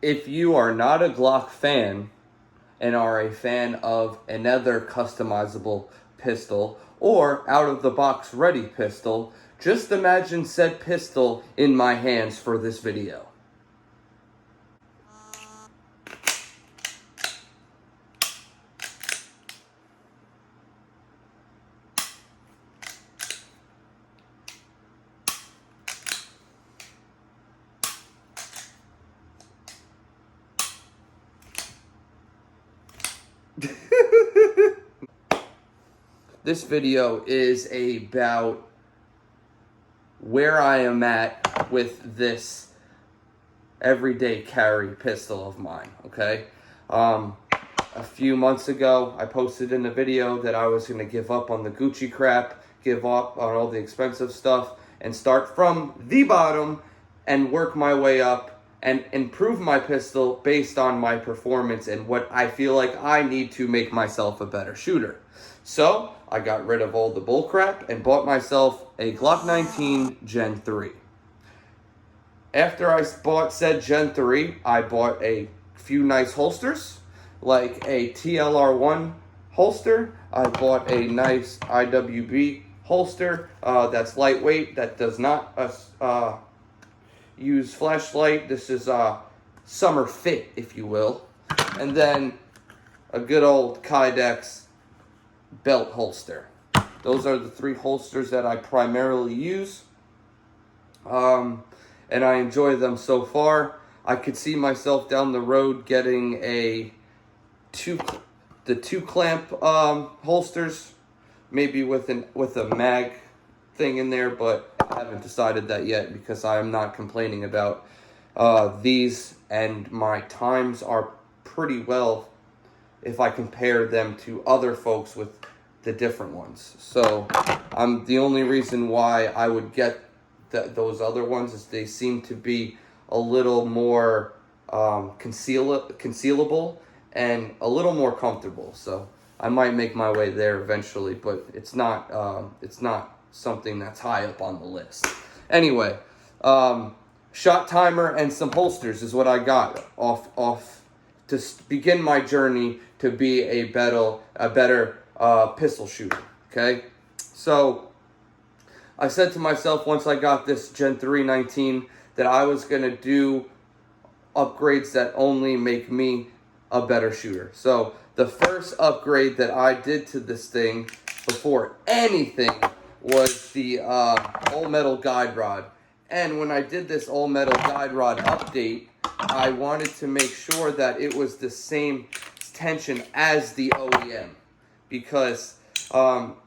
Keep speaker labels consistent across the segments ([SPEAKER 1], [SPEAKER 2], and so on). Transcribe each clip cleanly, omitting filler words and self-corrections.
[SPEAKER 1] if you are not a Glock fan and are a fan of another customizable pistol or out-of-the-box ready pistol, just imagine said pistol in my hands for this video. This video is about where I am at with this everyday carry pistol of mine, okay? A few months ago, I posted in a video that I was going to give up on the Gucci crap, give up on all the expensive stuff, and start from the bottom and work my way up and improve my pistol based on my performance and what I feel like I need to make myself a better shooter. So, I got rid of all the bullcrap and bought myself a Glock 19 Gen 3. After I bought said Gen 3, I bought a few nice holsters, like a TLR1 holster. I bought a nice IWB holster that's lightweight, that does not use flashlight. This is summer fit, if you will. And then a good old Kydex belt holster. Those are the three holsters that I primarily use, and I enjoy them so far. I could see myself down the road getting the two clamp holsters, maybe with a mag thing in there, but I haven't decided that yet because I am not complaining about these, and my times are pretty well if I compare them to other folks with the different ones. So the only reason why I would get those other ones is they seem to be a little more concealable and a little more comfortable. So I might make my way there eventually, but it's not something that's high up on the list. Anyway, shot timer and some holsters is what I got off to begin my journey to be a better pistol shooter. Okay, so I said to myself once I got this Gen 3 19 that I was gonna do upgrades that only make me a better shooter. So the first upgrade that I did to this thing before anything was the all metal guide rod. And when I did this all metal guide rod update, I wanted to make sure that it was the same tension as the OEM, because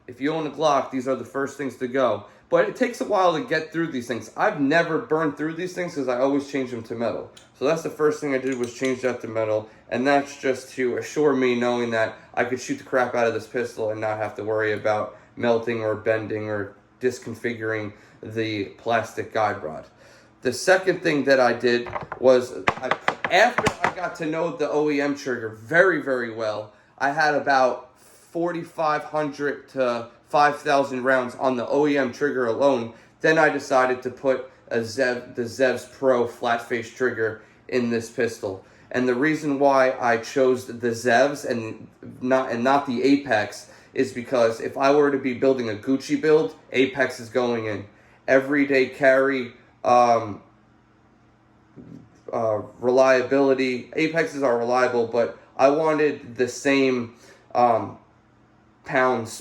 [SPEAKER 1] if you own a Glock, these are the first things to go. But it takes a while to get through these things. I've never burned through these things because I always change them to metal. So that's the first thing I did, was change that to metal. And that's just to assure me, knowing that I could shoot the crap out of this pistol and not have to worry about melting or bending or disconfiguring the plastic guide rod. The second thing that I did was, after I got to know the OEM trigger very, very well, I had about 4,500 to 5,000 rounds on the OEM trigger alone. Then I decided to put the Zevs Pro flat face trigger in this pistol. And the reason why I chose the Zevs and not the Apex is because if I were to be building a Gucci build, Apex is going in. Everyday carry, reliability. Apexes are reliable, but I wanted the same pounds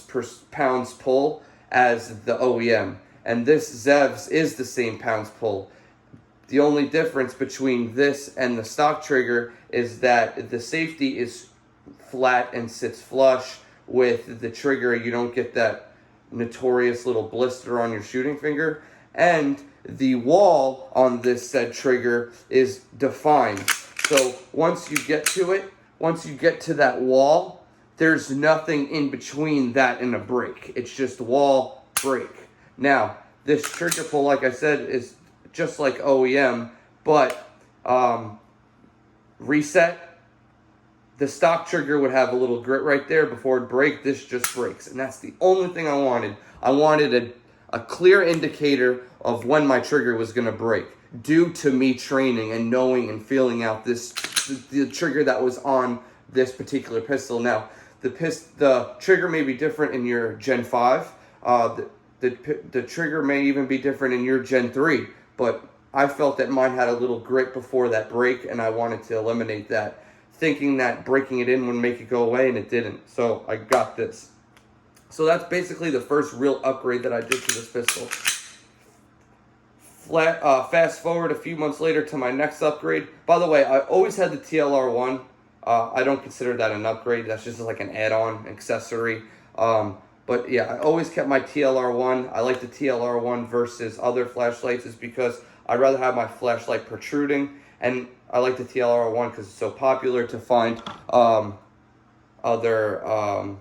[SPEAKER 1] pull as the OEM, and this Zevs is the same pounds pull. The only difference between this and the stock trigger is that the safety is flat and sits flush with the trigger. You don't get that notorious little blister on your shooting finger, and the wall on this said trigger is defined. So once you get to it, once you get to that wall, there's nothing in between that and a break. It's just wall, break. Now, this trigger pull, like I said, is just like OEM, but reset, the stock trigger would have a little grit right there before it break. This just breaks, and that's the only thing I wanted. I wanted a clear indicator of when my trigger was going to break. due to me training and knowing and feeling out the trigger that was on this particular pistol. Now, the trigger may be different in your Gen 5. The trigger may even be different in your Gen 3, but I felt that mine had a little grit before that break, and I wanted to eliminate that, thinking that breaking it in would make it go away, and it didn't. So I got this. So that's basically the first real upgrade that I did to this pistol. Fast forward a few months later to my next upgrade. By the way, I always had the TLR1. I don't consider that an upgrade. That's just like an add-on accessory. But yeah, I always kept my TLR1. I like the TLR1 versus other flashlights is because I'd rather have my flashlight protruding. And I like the TLR1 because it's so popular to find other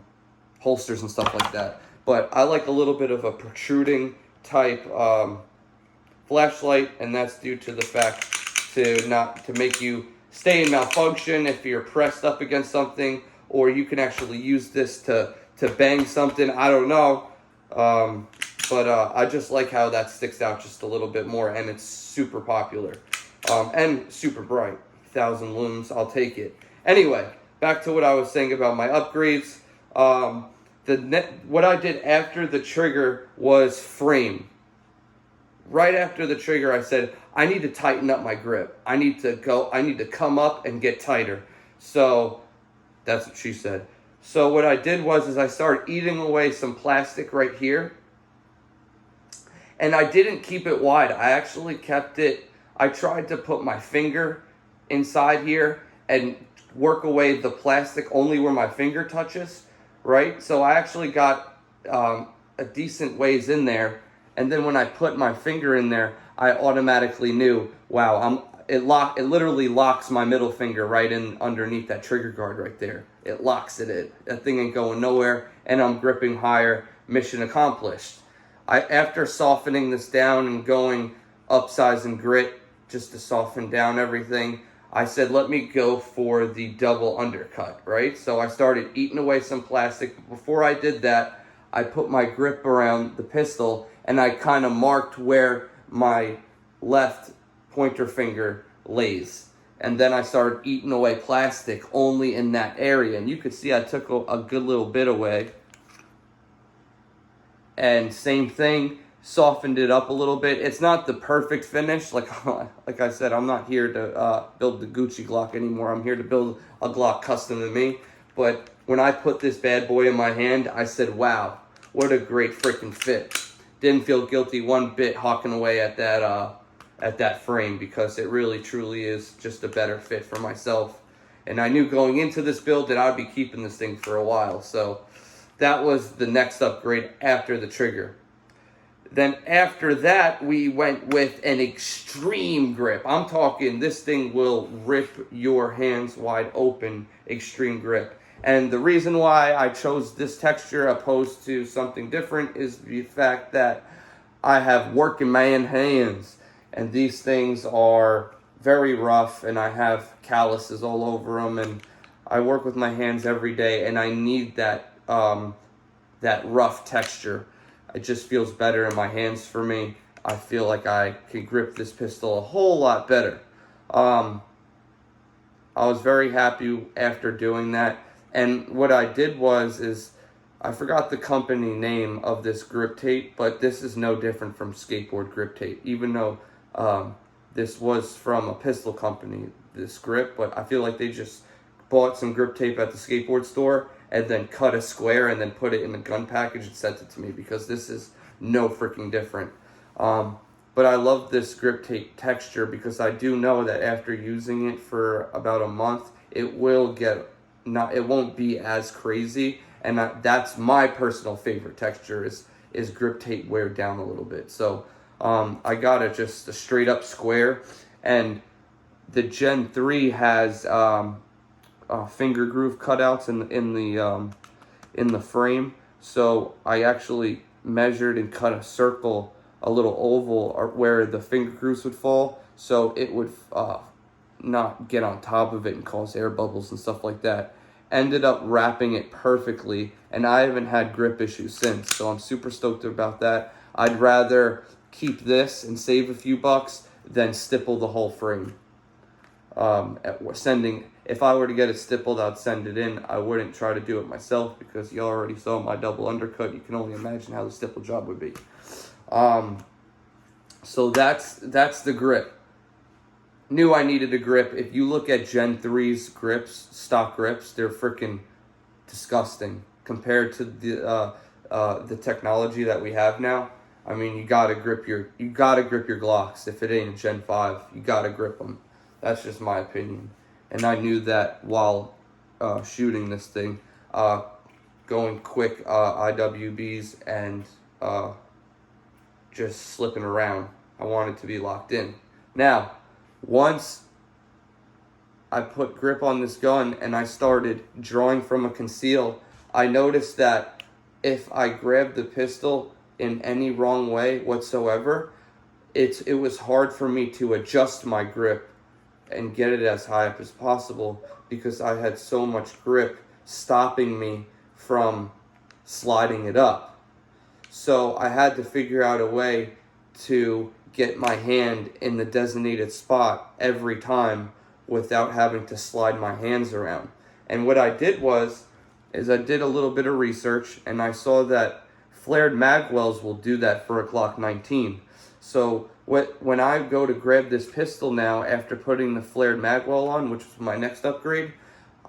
[SPEAKER 1] holsters and stuff like that. But I like a little bit of a protruding type flashlight, and that's due to the fact to make you stay in malfunction if you're pressed up against something, or you can actually use this to bang something. I don't know, but I just like how that sticks out just a little bit more, and it's super popular and super bright. 1,000 lumens, I'll take it. Anyway, back to what I was saying about my upgrades. What I did after the trigger was frame. Right after the trigger, I said, I need to tighten up my grip. I need to come up and get tighter. So that's what she said. So what I did was I started eating away some plastic right here. And I didn't keep it wide. I actually kept it. I tried to put my finger inside here and work away the plastic only where my finger touches, right? So I actually got a decent ways in there. And then when I put my finger in there, I automatically knew, wow, it literally locks my middle finger right in underneath that trigger guard right there. It locks it in. That thing ain't going nowhere, and I'm gripping higher. Mission accomplished. After softening this down and going upsize and grit just to soften down everything, I said, let me go for the double undercut, right? So I started eating away some plastic. But before I did that, I put my grip around the pistol, and I kind of marked where my left pointer finger lays. And then I started eating away plastic only in that area. And you could see I took a good little bit away. And same thing, softened it up a little bit. It's not the perfect finish. Like I said, I'm not here to build the Gucci Glock anymore. I'm here to build a Glock custom to me. But when I put this bad boy in my hand, I said, wow, what a great freaking fit. Didn't feel guilty one bit hawking away at that frame, because it really truly is just a better fit for myself. And I knew going into this build that I'd be keeping this thing for a while. So that was the next upgrade after the trigger. Then after that, we went with an extreme grip. I'm talking this thing will rip your hands wide open, extreme grip. And the reason why I chose this texture opposed to something different is the fact that I have working man hands. And these things are very rough, and I have calluses all over them. And I work with my hands every day, and I need that rough texture. It just feels better in my hands for me. I feel like I can grip this pistol a whole lot better. I was very happy after doing that. And what I did was I forgot the company name of this grip tape, but this is no different from skateboard grip tape, even though this was from a pistol company, this grip. But I feel like they just bought some grip tape at the skateboard store and then cut a square and then put it in the gun package and sent it to me, because this is no freaking different. But I love this grip tape texture because I do know that after using it for about a month, it won't be as crazy. And that's my personal favorite texture is grip tape wear down a little bit. So I got it just a straight up square, and the Gen 3 has finger groove cutouts in the frame. So I actually measured and cut a circle, a little oval where the finger grooves would fall, so it would not get on top of it and cause air bubbles and stuff like that. Ended up wrapping it perfectly, and I haven't had grip issues since, so I'm super stoked about that. I'd rather keep this and save a few bucks than stipple the whole frame. If I were to get it stippled, I'd send it in. I wouldn't try to do it myself because you already saw my double undercut. You can only imagine how the stipple job would be. So that's the grip. Knew I needed a grip. If you look at Gen 3's grips, stock grips, they're freaking disgusting compared to the technology that we have now. I mean, you gotta grip your Glocks. If it ain't a Gen 5, you gotta grip them. That's just my opinion. And I knew that while shooting this thing, going quick IWBs and just slipping around. I wanted to be locked in. Now, once I put grip on this gun and I started drawing from a conceal, I noticed that if I grabbed the pistol in any wrong way whatsoever, it was hard for me to adjust my grip and get it as high up as possible because I had so much grip stopping me from sliding it up. So I had to figure out a way to get my hand in the designated spot every time without having to slide my hands around. And what I did is I did a little bit of research and I saw that flared magwells will do that for a Glock 19. So when I go to grab this pistol now after putting the flared magwell on, which was my next upgrade,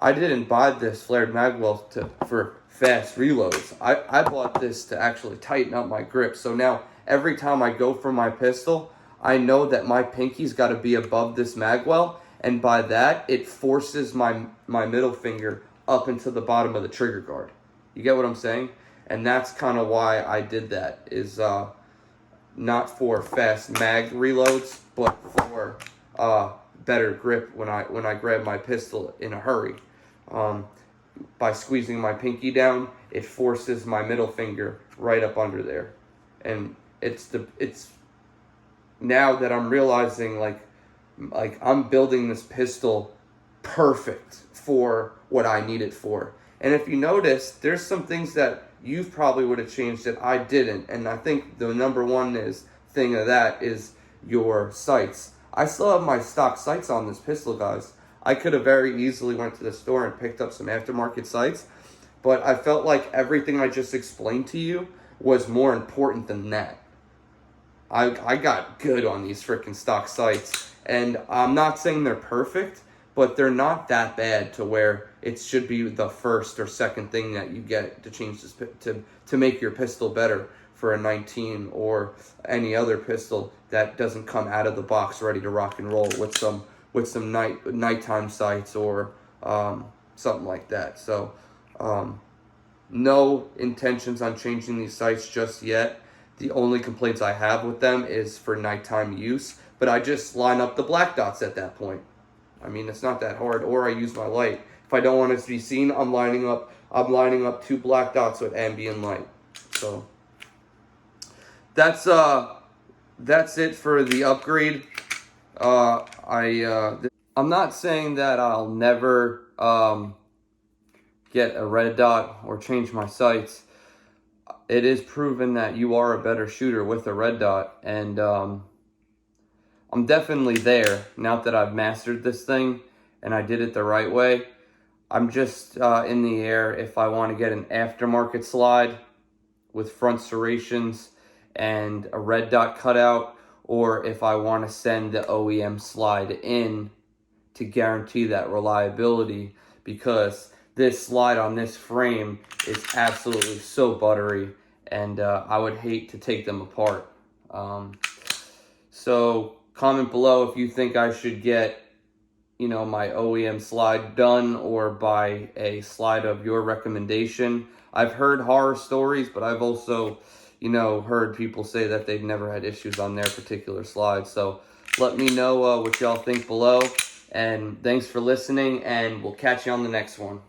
[SPEAKER 1] I didn't buy this flared magwell for fast reloads. I bought this to actually tighten up my grip. So now every time I go for my pistol, I know that my pinky's got to be above this magwell, and by that, it forces my middle finger up into the bottom of the trigger guard. You get what I'm saying? And that's kind of why I did that, is not for fast mag reloads, but for better grip when I grab my pistol in a hurry. By squeezing my pinky down, it forces my middle finger right up under there. And it's now that I'm realizing like I'm building this pistol perfect for what I need it for. And if you notice, there's some things that you probably would have changed that I didn't. And I think the number one thing of that is your sights. I still have my stock sights on this pistol, guys. I could have very easily went to the store and picked up some aftermarket sights, but I felt like everything I just explained to you was more important than that. I got good on these freaking stock sights, and I'm not saying they're perfect, but they're not that bad to where it should be the first or second thing that you get to change this to make your pistol better for a 19 or any other pistol that doesn't come out of the box ready to rock and roll with some nighttime sights or something like that. So no intentions on changing these sights just yet. The only complaints I have with them is for nighttime use, but I just line up the black dots at that point. I mean, it's not that hard. Or I use my light. If I don't want it to be seen, I'm lining up 2 black dots with ambient light. So that's it for the upgrade. I'm not saying that I'll never get a red dot or change my sights. It is proven that you are a better shooter with a red dot, and I'm definitely there now that I've mastered this thing and I did it the right way. I'm just in the air if I want to get an aftermarket slide with front serrations and a red dot cutout, or if I want to send the OEM slide in to guarantee that reliability, because this slide on this frame is absolutely so buttery, and I would hate to take them apart. So comment below if you think I should get, my OEM slide done or buy a slide of your recommendation. I've heard horror stories, but I've also, heard people say that they've never had issues on their particular slide. So let me know what y'all think below. And thanks for listening, and we'll catch you on the next one.